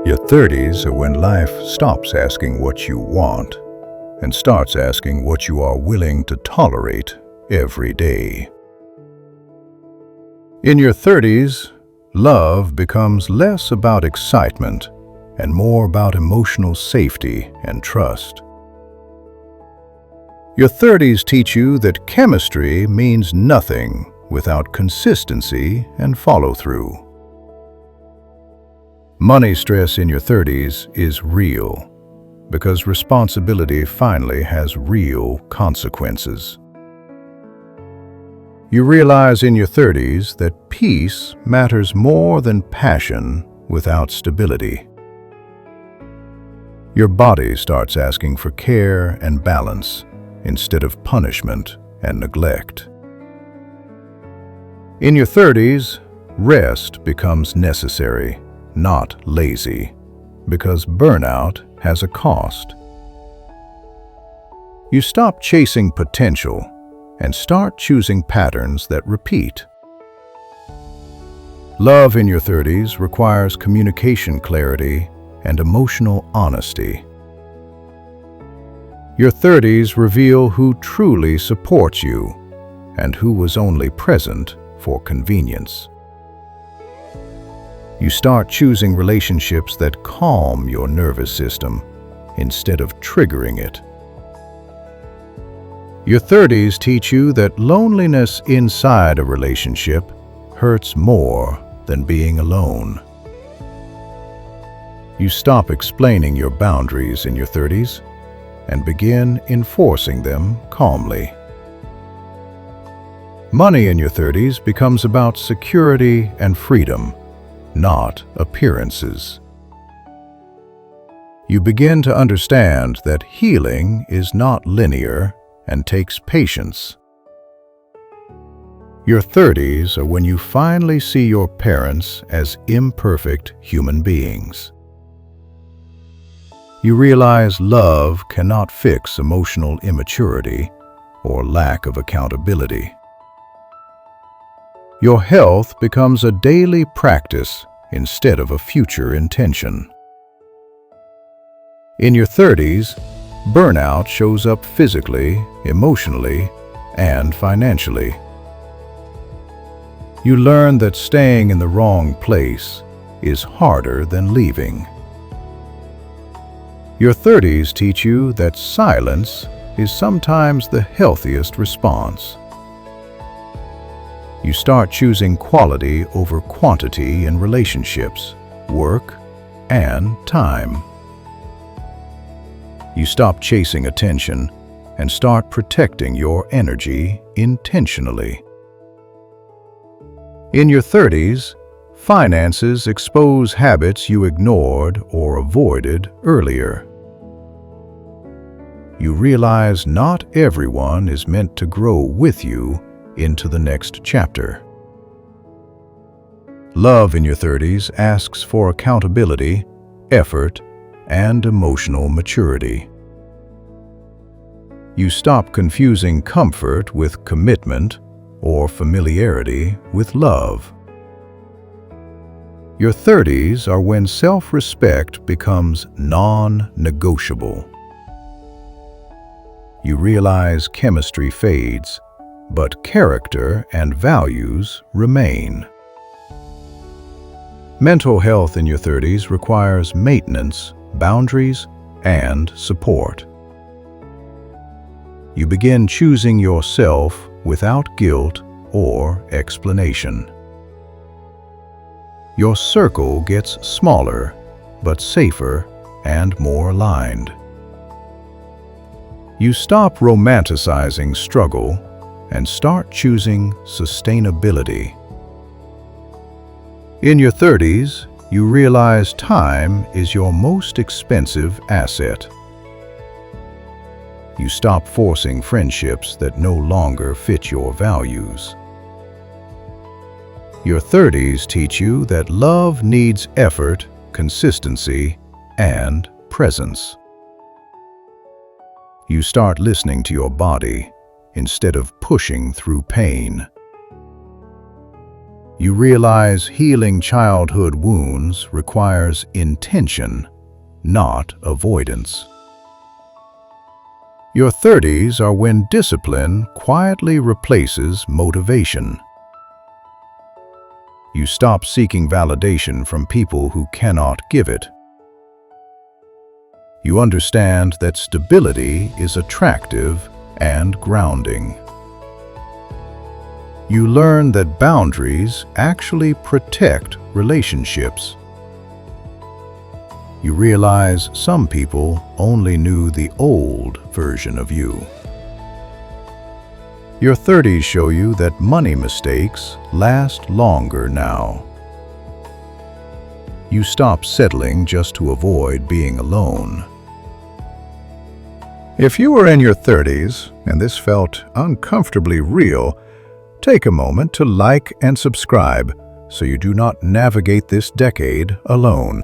Your 30s are when life stops asking what you want and starts asking what you are willing to tolerate every day. In your 30s, love becomes less about excitement and more about emotional safety and trust. Your 30s teach you that chemistry means nothing without consistency and follow-through. Money stress in your 30s is real because responsibility finally has real consequences. You realize in your 30s that peace matters more than passion without stability. Your body starts asking for care and balance instead of punishment and neglect. In your 30s, rest becomes necessary, not lazy, because burnout has a cost. You stop chasing potential and start choosing patterns that repeat. Love in your 30s requires communication clarity and emotional honesty. Your 30s reveal who truly supports you and who was only present for convenience. You start choosing relationships that calm your nervous system instead of triggering it. Your 30s teach you that loneliness inside a relationship hurts more than being alone. You stop explaining your boundaries in your 30s and begin enforcing them calmly. Money in your 30s becomes about security and freedom, not appearances. You begin to understand that healing is not linear and takes patience. Your 30s are when you finally see your parents as imperfect human beings. You realize love cannot fix emotional immaturity or lack of accountability. Your health becomes a daily practice instead of a future intention. In your 30s, burnout shows up physically, emotionally, and financially. You learn that staying in the wrong place is harder than leaving. Your 30s teach you that silence is sometimes the healthiest response. You start choosing quality over quantity in relationships, work, and time. You stop chasing attention and start protecting your energy intentionally. In your 30s, finances expose habits you ignored or avoided earlier. You realize not everyone is meant to grow with you into the next chapter. Love in your 30s asks for accountability, effort, and emotional maturity. You stop confusing comfort with commitment or familiarity with love. Your 30s are when self-respect becomes non-negotiable. You realize chemistry fades, but character and values remain. Mental health in your 30s requires maintenance, boundaries, and support. You begin choosing yourself without guilt or explanation. Your circle gets smaller, but safer and more aligned. You stop romanticizing struggle and start choosing sustainability. In your 30s, you realize time is your most expensive asset. You stop forcing friendships that no longer fit your values. Your 30s teach you that love needs effort, consistency, and presence. You start listening to your body instead of pushing through pain. You realize healing childhood wounds requires intention, not avoidance. Your 30s are when discipline quietly replaces motivation. You stop seeking validation from people who cannot give it. You understand that stability is attractive and grounding. You learn that boundaries actually protect relationships. You realize some people only knew the old version of you. Your 30s show you that money mistakes last longer now. You stop settling just to avoid being alone. If you are in your 30s and this felt uncomfortably real, take a moment to like and subscribe so you do not navigate this decade alone.